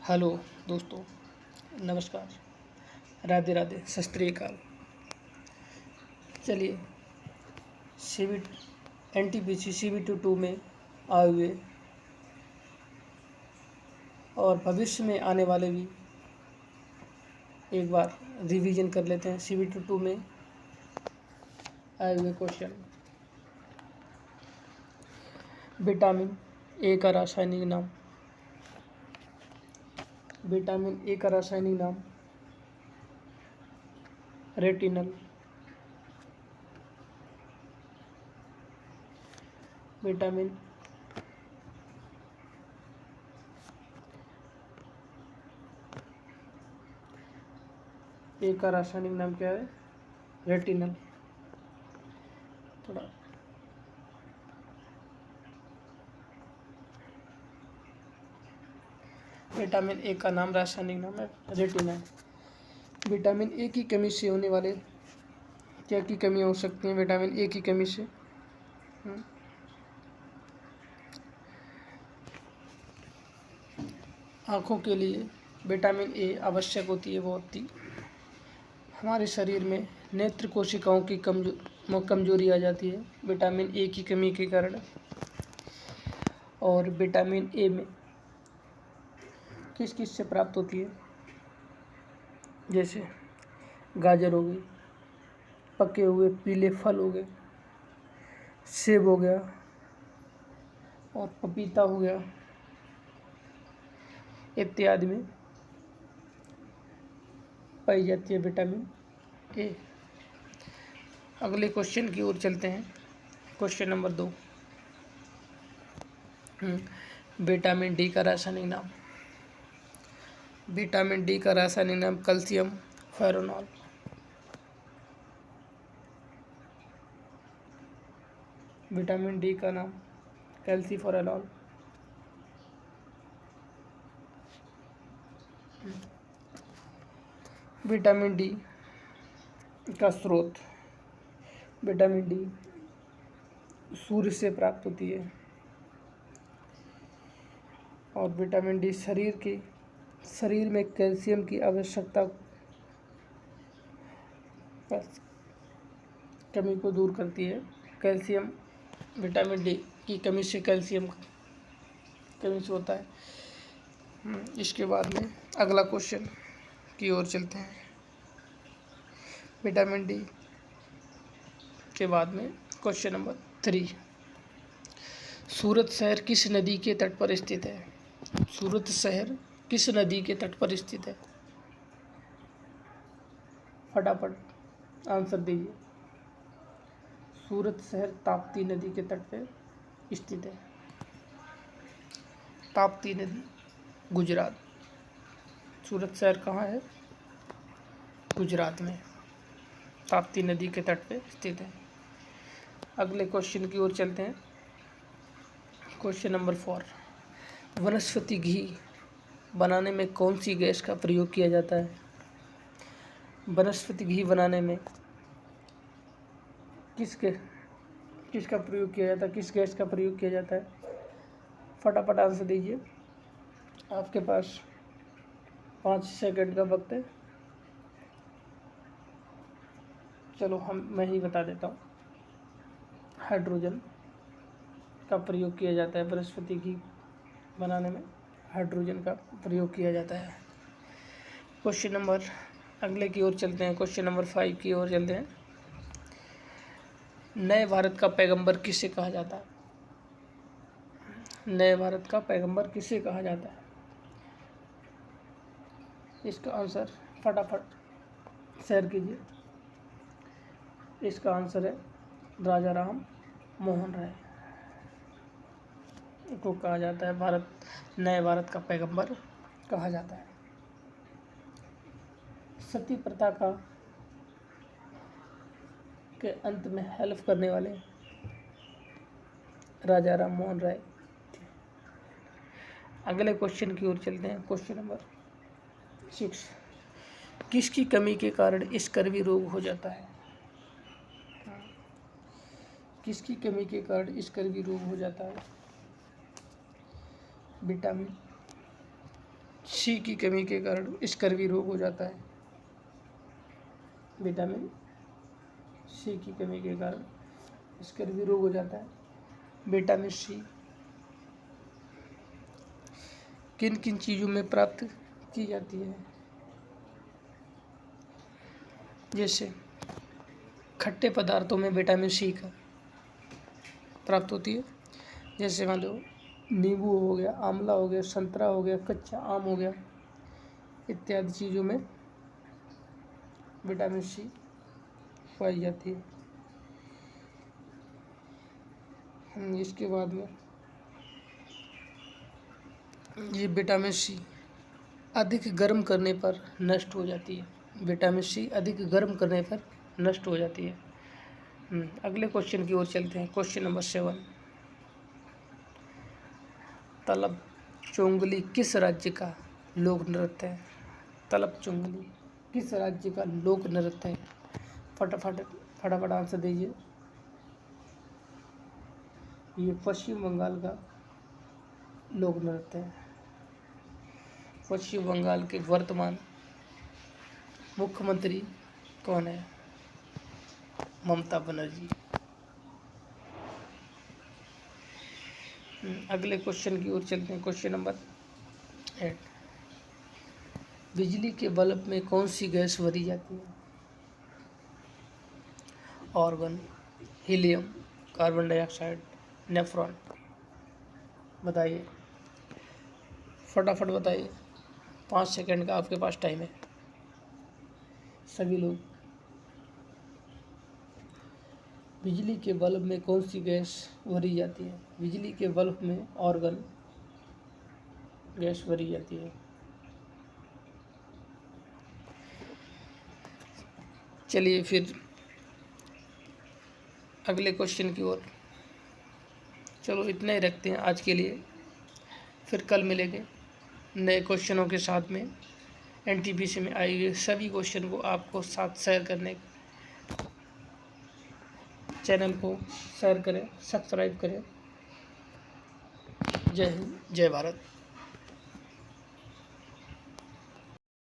Hello दोस्तों, नमस्कार, राधे राधे, सत श्री अकाल। चलिए सीबी एनटीपीसी CBT 2 में आए हुए और भविष्य में आने वाले भी एक बार रिवीजन कर लेते हैं। CBT 2 में आए हुए क्वेश्चन। विटामिन ए का रासायनिक नाम। विटामिन ए का रासायनिक नाम रेटिनल। विटामिन ए का रासायनिक नाम क्या है? रेटिनल। थोड़ा विटामिन ए का नाम रासायनिक नाम है रेटिनल। विटामिन ए की कमी से होने वाले क्या की कमी हो सकती है? विटामिन ए की कमी से आँखों के लिए विटामिन ए आवश्यक होती है। वो होती हमारे शरीर में नेत्र कोशिकाओं की कमजोरी आ जाती है विटामिन ए की कमी के कारण। और विटामिन ए में किस किस से प्राप्त होती है? जैसे गाजर हो गई, पके हुए पीले फल हो गए, सेब हो गया और पपीता हो गया इत्यादि में पाई जाती है विटामिन ए। अगले क्वेश्चन की ओर चलते हैं। Question number 2। विटामिन डी का रासायनिक नाम। विटामिन डी का रासायनिक नाम कैल्शियम फेरोनॉल। विटामिन डी का नाम कैल्सीफेरोनॉल। विटामिन डी का स्रोत। विटामिन डी सूर्य से प्राप्त होती है और विटामिन डी शरीर में कैल्शियम की आवश्यकता कमी को दूर करती है। कैल्शियम विटामिन डी की कमी से कैल्शियम कमी से होता है। इसके बाद में अगला क्वेश्चन की ओर चलते हैं। विटामिन डी के बाद में क्वेश्चन नंबर 3। सूरत शहर किस नदी के तट पर स्थित है? सूरत शहर किस नदी के तट पर स्थित है? फटाफट आंसर दीजिए। सूरत शहर ताप्ती नदी के तट पर स्थित है। ताप्ती नदी, गुजरात। सूरत शहर कहाँ है? गुजरात में ताप्ती नदी के तट पर स्थित है। अगले क्वेश्चन की ओर चलते हैं। Question number 4। वनस्पति घी बनाने में कौन सी गैस का प्रयोग किया जाता है? वनस्पति घी बनाने में किसका प्रयोग किया जाता है? किस गैस का प्रयोग किया जाता है? फटाफट आंसर दीजिए। आपके पास 5 सेकंड का वक्त है। चलो मैं ही बता देता हूँ। हाइड्रोजन का प्रयोग किया जाता है। वनस्पति घी बनाने में हाइड्रोजन का प्रयोग किया जाता है। क्वेश्चन नंबर अगले की ओर चलते हैं। क्वेश्चन नंबर 5 की ओर चलते हैं। नए भारत का पैगंबर किसे कहा जाता है? नए भारत का पैगंबर किसे कहा जाता है? इसका आंसर फटाफट शेयर कीजिए। इसका आंसर है राजा राम मोहन राय को कहा जाता है नए भारत का पैगंबर कहा जाता है। सती प्रथा के अंत में हेल्प करने वाले राजा राम मोहन राय। अगले क्वेश्चन की ओर चलते हैं। Question number 6। किसकी कमी के कारण स्कर्वी रोग हो जाता है? किसकी कमी के कारण स्कर्वी रोग हो जाता है? विटामिन सी की कमी के कारण स्कर्वी रोग हो जाता है। विटामिन सी की कमी के कारण स्कर्वी रोग हो जाता है। विटामिन सी किन किन चीज़ों में प्राप्त की जाती है? जैसे खट्टे पदार्थों में विटामिन सी का प्राप्त होती है। जैसे मान लो नींबू हो गया, आंवला हो गया, संतरा हो गया, कच्चा आम हो गया, इत्यादि चीज़ों में विटामिन सी पाई जाती है। इसके बाद में ये विटामिन सी अधिक गर्म करने पर नष्ट हो जाती है। विटामिन सी अधिक गर्म करने पर नष्ट हो जाती है। अगले क्वेश्चन की ओर चलते हैं। क्वेश्चन नंबर 7, तलब चोंगली किस राज्य का लोक नृत्य है? तलब चोंगली किस राज्य का लोक नृत्य है? फटाफट आंसर दीजिए। ये पश्चिम बंगाल का लोक नृत्य है। पश्चिम बंगाल के वर्तमान मुख्यमंत्री कौन है? ममता बनर्जी। अगले क्वेश्चन की ओर चलते हैं। क्वेश्चन नंबर 8, बिजली के बल्ब में कौन सी गैस भरी जाती है? Organ, helium, carbon dioxide, nephron. बताइए, फटाफट बताइए, 5 सेकंड का आपके पास टाइम है सभी लोग। बिजली के बल्ब में कौन सी गैस भरी जाती है? बिजली के बल्ब में ऑर्गन गैस भरी जाती है। चलिए फिर अगले क्वेश्चन की ओर। चलो इतना ही रखते हैं आज के लिए, फिर कल मिलेंगे नए क्वेश्चनों के साथ में। एनटीपीसी में आए हुए सभी क्वेश्चन को आपको साथ शेयर करने, चैनल को शेयर करें, सब्सक्राइब करें। जय हिंद, जय भारत।